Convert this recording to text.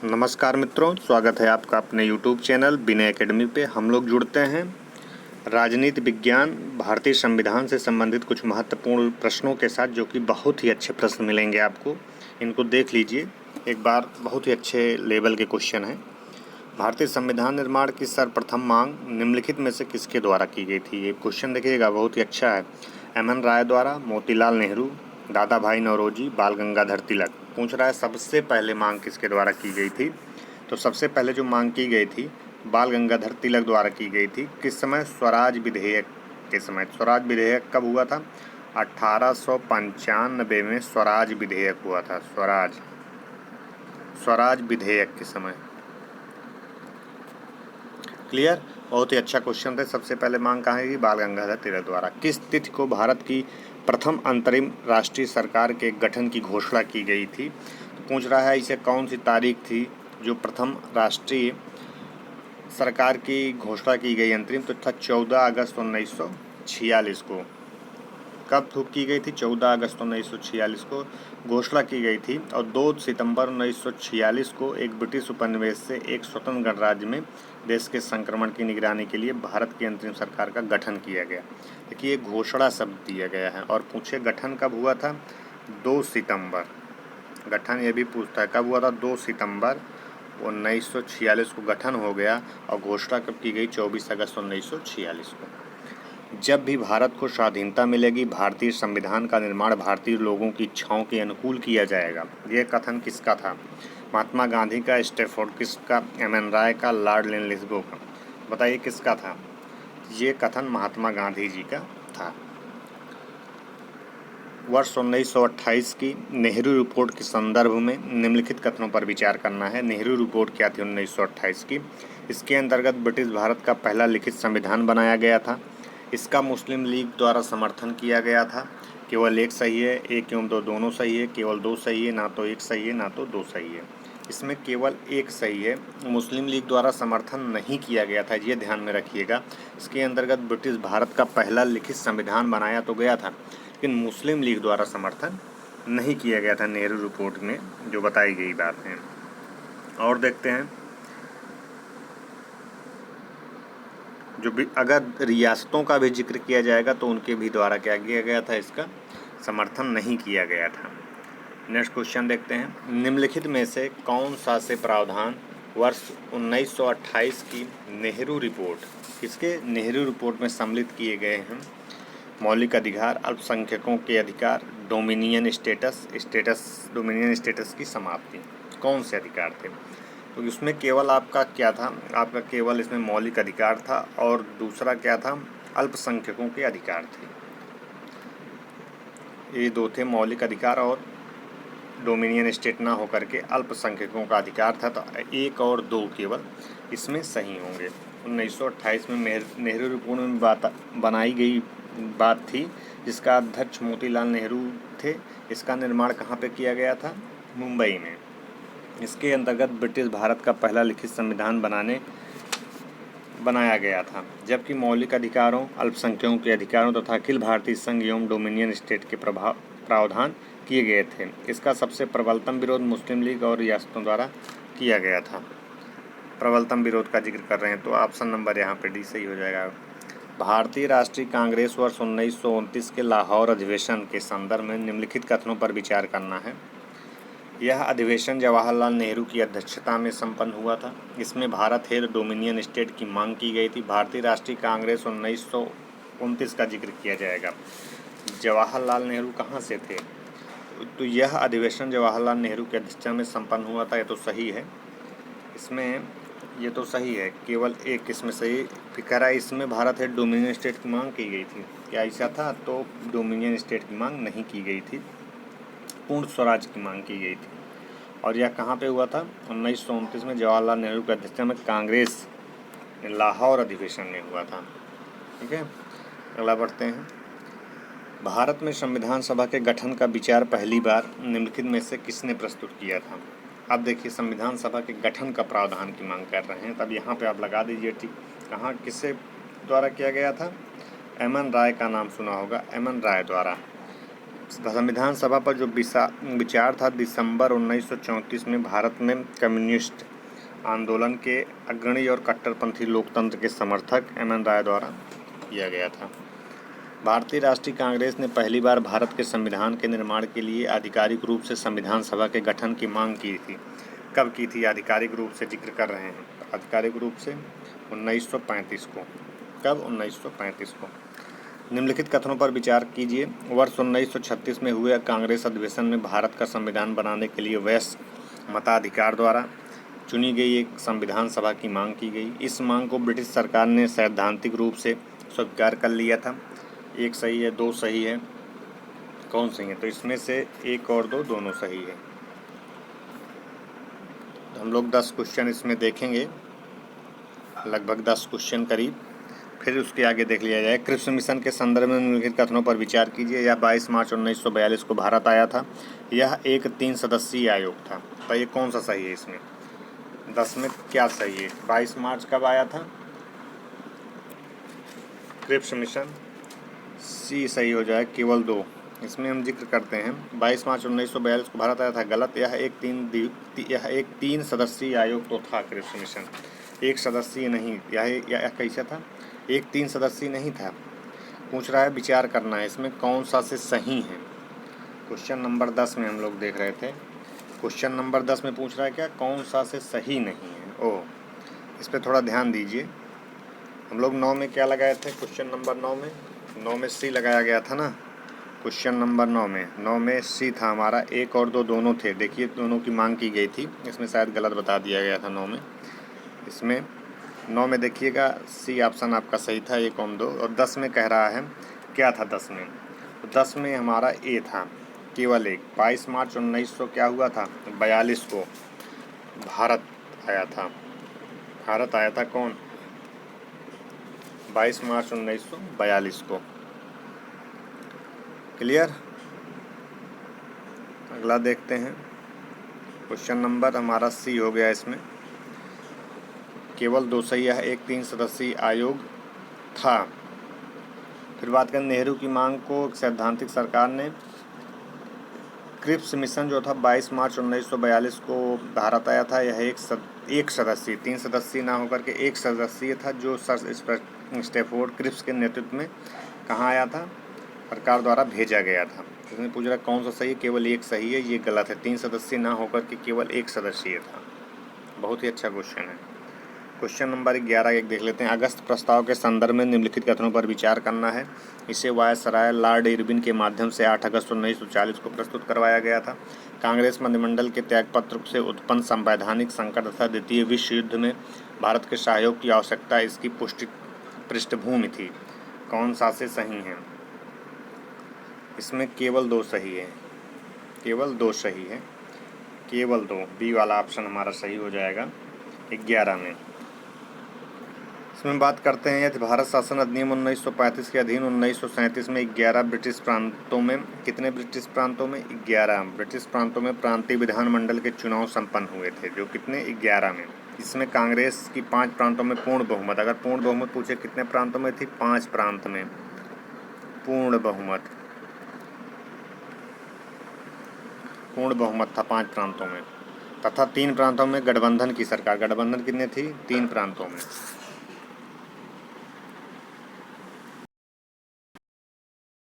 नमस्कार मित्रों, स्वागत है आपका अपने YouTube चैनल विनय एकेडमी पे। हम लोग जुड़ते हैं राजनीति विज्ञान, भारतीय संविधान से संबंधित कुछ महत्वपूर्ण प्रश्नों के साथ, जो कि बहुत ही अच्छे प्रश्न मिलेंगे आपको। इनको देख लीजिए एक बार, बहुत ही अच्छे लेवल के क्वेश्चन हैं। भारतीय संविधान निर्माण की सर्वप्रथम मांग निम्नलिखित में से किसके द्वारा की गई थी? ये क्वेश्चन देखिएगा, बहुत ही अच्छा है। एम.एन. राय द्वारा, मोतीलाल नेहरू, दादा भाई नौरोजी, बाल गंगाधर तिलक। पूछ रहा है सबसे पहले मांग किसके द्वारा की गई थी? तो सबसे पहले जो मांग की गई थी बाल गंगाधर तिलक द्वारा की गई थी। किस समय? स्वराज विधेयक के समय। स्वराज विधेयक कब हुआ था? 1895 में स्वराज विधेयक हुआ था। स्वराज विधेयक के समय। क्लियर? बहुत ही अच्छा क्वेश्चन था। सबसे पहले मांग कहाँ की? बाल गंगाधर तिलक द्वारा। किस तिथि को भारत की प्रथम अंतरिम राष्ट्रीय सरकार के गठन की घोषणा की गई थी? तो पूछ रहा है इसे कौन सी तारीख थी जो प्रथम राष्ट्रीय सरकार की घोषणा की गई अंतरिम? तो था 14 अगस्त 1946 को। कब की गई थी? 14 अगस्त 1946 को घोषणा की गई थी। और 2 सितंबर 1946 को एक ब्रिटिश उपनिवेश से एक स्वतंत्र गणराज्य में देश के संक्रमण की निगरानी के लिए भारत की अंतरिम सरकार का गठन किया गया। देखिए, घोषणा शब्द दिया गया है और पूछे गठन कब हुआ था? 2 सितंबर। गठन ये भी पूछता है कब हुआ था? 2 सितंबर 1946 को गठन हो गया। और घोषणा कब की गई? 24 अगस्त 1946 को। जब भी भारत को स्वाधीनता मिलेगी, भारतीय संविधान का निर्माण भारतीय लोगों की इच्छाओं के अनुकूल किया जाएगा। यह कथन किसका था? महात्मा गांधी का, स्टैफोर्ड किसका, एम.एन. राय का, लॉर्ड लिनलिथगो का? बताइए किसका था? ये कथन महात्मा गांधी जी का था। वर्ष 1928 की नेहरू रिपोर्ट के संदर्भ में निम्नलिखित कथनों पर विचार करना है। नेहरू रिपोर्ट क्या थी 1928 की? इसके अंतर्गत ब्रिटिश भारत का पहला लिखित संविधान बनाया गया था। इसका मुस्लिम लीग द्वारा समर्थन किया गया था। केवल एक सही है, एक एवं दो दोनों सही है, केवल दो सही है, ना तो एक सही है ना तो दो सही है। इसमें केवल एक सही है। मुस्लिम लीग द्वारा समर्थन नहीं किया गया था, ये ध्यान में रखिएगा। इसके अंतर्गत ब्रिटिश भारत का पहला लिखित संविधान बनाया तो गया था, लेकिन मुस्लिम लीग द्वारा समर्थन नहीं किया गया था नेहरू रिपोर्ट में जो बताई गई बात है। और देखते हैं, जो भी अगर रियासतों का भी जिक्र किया जाएगा तो उनके भी द्वारा क्या किया गया था? इसका समर्थन नहीं किया गया था। नेक्स्ट क्वेश्चन देखते हैं। निम्नलिखित में से कौन सा से प्रावधान वर्ष 1928 की नेहरू रिपोर्ट, किसके? नेहरू रिपोर्ट में सम्मिलित किए गए हैं? मौलिक अधिकार, अल्पसंख्यकों के अधिकार, डोमिनियन स्टेटस की समाप्ति। कौन से अधिकार थे? तो इसमें केवल आपका क्या था? आपका केवल इसमें मौलिक अधिकार था और दूसरा क्या था? अल्पसंख्यकों के अधिकार थे। ये दो थे, मौलिक अधिकार और डोमिनियन स्टेट ना होकर के अल्पसंख्यकों का अधिकार था। तो 1 और 2 केवल इसमें सही होंगे। 1928 में नेहरू रिपोर्ट में बनाई गई बात थी, जिसका अध्यक्ष मोतीलाल नेहरू थे। इसका निर्माण कहाँ पे किया गया था? मुंबई में। इसके अंतर्गत ब्रिटिश भारत का पहला लिखित संविधान बनाया गया था, जबकि मौलिक अधिकारों, अल्पसंख्यकों के अधिकारों तथा अखिल भारतीय संघ एवं डोमिनियन स्टेट के प्रावधान किए गए थे। इसका सबसे प्रबलतम विरोध मुस्लिम लीग और रियासतों द्वारा किया गया था। प्रबलतम विरोध का जिक्र कर रहे हैं तो ऑप्शन नंबर यहाँ पे डी सही हो जाएगा। भारतीय राष्ट्रीय कांग्रेस वर्ष 1929 के लाहौर अधिवेशन के संदर्भ में निम्नलिखित कथनों पर विचार करना है। यह अधिवेशन जवाहरलाल नेहरू की अध्यक्षता में संपन्न हुआ था। इसमें भारत हेर डोमिनियन स्टेट की मांग की गई थी। भारतीय राष्ट्रीय कांग्रेस 1929 का जिक्र किया जाएगा। जवाहरलाल नेहरू कहाँ से थे? तो यह अधिवेशन जवाहरलाल नेहरू की अध्यक्षता में संपन्न हुआ था। ये तो सही है। इसमें ये तो सही है, केवल एक इसमें सही कह रहा है। इसमें भारत हेड डोमिनियन स्टेट की मांग की गई थी। क्या ऐसा था? तो डोमिनियन स्टेट की मांग नहीं की गई थी, पूर्ण स्वराज की मांग की गई थी। और यह कहाँ पे हुआ था? 1929 में जवाहरलाल नेहरू की अध्यक्षता में कांग्रेस लाहौर अधिवेशन में हुआ था। ठीक है, अगला बढ़ते हैं। भारत में संविधान सभा के गठन का विचार पहली बार निम्नलिखित में से किसने प्रस्तुत किया था? अब देखिए, संविधान सभा के गठन का प्रावधान की मांग कर रहे हैं, तब यहाँ पे आप लगा दीजिए ठीक। कहाँ, किससे द्वारा किया गया था? एम.एन. राय का नाम सुना होगा, एम.एन. राय द्वारा। संविधान सभा पर जो विचार था दिसंबर 1934 में भारत में कम्युनिस्ट आंदोलन के अग्रणी और कट्टरपंथी लोकतंत्र के समर्थक एम.एन. राय द्वारा किया गया था। भारतीय राष्ट्रीय कांग्रेस ने पहली बार भारत के संविधान के निर्माण के लिए आधिकारिक रूप से संविधान सभा के गठन की मांग की थी। कब की थी? आधिकारिक रूप से जिक्र कर रहे हैं, आधिकारिक रूप से 1935 को। कब? 1935 को। निम्नलिखित कथनों पर विचार कीजिए। वर्ष 1936 में हुए कांग्रेस अधिवेशन में भारत का संविधान बनाने के लिए वयस्क मताधिकार द्वारा चुनी गई एक संविधान सभा की मांग की गई। इस मांग को ब्रिटिश सरकार ने सैद्धांतिक रूप से स्वीकार कर लिया था। एक सही है, दो सही है, कौन सही है? तो इसमें से एक और दो दोनों सही है। तो हम लोग 10 क्वेश्चन इसमें देखेंगे, लगभग 10 क्वेश्चन करीब, फिर उसके आगे देख लिया जाए। क्रिप्स मिशन के संदर्भ में निम्नलिखित कथनों पर विचार कीजिए। यह 22 मार्च 1942 को भारत आया था। यह एक 3 सदस्यीय आयोग था। तो ये कौन सा सही है? इसमें 10 में क्या सही है? 22 मार्च कब आया था? क्रिप्स मिशन सी सही हो जाए, केवल 2। इसमें हम जिक्र करते हैं 22 मार्च 1942 को भारत आया था, गलत। यह एक 3 सदस्यीय आयोग तो था क्रिप्स मिशन, एक सदस्यीय नहीं। यह कैसा था? एक 3 सदस्यीय नहीं था। पूछ रहा है विचार करना है इसमें कौन सा से सही है। क्वेश्चन नंबर 10 में हम लोग देख रहे थे। क्वेश्चन नंबर 10 में पूछ रहा है क्या? कौन सा से सही नहीं है। ओह, इस पर थोड़ा ध्यान दीजिए। हम लोग 9 में क्या लगाए थे? क्वेश्चन नंबर 9 में सी लगाया गया था ना। क्वेश्चन नंबर 9 में सी था हमारा। एक और दो दोनों थे। देखिए, दोनों की मांग की गई थी। इसमें शायद गलत बता दिया गया था 9 में। इसमें 9 में देखिएगा सी ऑप्शन आपका सही था, 1 और 2। और 10 में कह रहा है क्या था 10 में? तो 10 में हमारा ए था, केवल एक। 22 मार्च 1900 क्या हुआ था? 42 को भारत आया था। भारत आया था कौन? 22 मार्च 1942 को। क्लियर? अगला देखते हैं। क्वेश्चन नंबर हमारा सी हो गया। इसमें केवल 2 सही है, एक 3 सदस्यीय आयोग था। फिर बात करें नेहरू की मांग को सैद्धांतिक सरकार ने। क्रिप्स मिशन जो था 22 मार्च 1942 को भारत आया था। यह एक सदस्यीय, 3 सदस्यीय ना होकर के एक सदस्यीय था, जो सर स्टैफोर्ड क्रिप्स के नेतृत्व में कहाँ आया था? सरकार द्वारा भेजा गया था। इसमें पूछ रहा कौन सा सही है? केवल एक सही है, ये गलत है। 3 सदस्यीय ना होकर के केवल एक सदस्यीय था। बहुत ही अच्छा क्वेश्चन है। क्वेश्चन नंबर 11 एक देख लेते हैं। अगस्त प्रस्ताव के संदर्भ में निम्नलिखित कथनों पर विचार करना है। इसे वायसराय लॉर्ड इरविन के माध्यम से 8 अगस्त 1940 को प्रस्तुत करवाया गया था। कांग्रेस मंत्रिमंडल के त्यागपत्र से उत्पन्न संवैधानिक संकट तथा द्वितीय विश्व युद्ध में भारत के सहयोग की आवश्यकता इसकी पृष्ठभूमि थी। कौन सा से सही है? इसमें केवल 2 सही है, केवल 2 सही है, केवल 2। बी वाला ऑप्शन हमारा सही हो जाएगा 11 में। इसमें बात करते हैं यदि भारत शासन अधिनियम 1935 के अधीन 1937 में 11 ब्रिटिश प्रांतों में, कितने ब्रिटिश प्रांतों में? 11 ब्रिटिश प्रांतों में प्रांतीय विधानमंडल के चुनाव संपन्न हुए थे, जो कितने? 11 में। इसमें कांग्रेस की 5 प्रांतों में पूर्ण बहुमत। अगर पूर्ण बहुमत पूछे कितने प्रांतों में थी? 5 प्रांत में पूर्ण बहुमत, पूर्ण बहुमत था 5 प्रांतों में। तथा 3 प्रांतों में गठबंधन की सरकार। गठबंधन कितने थी? 3 प्रांतों में।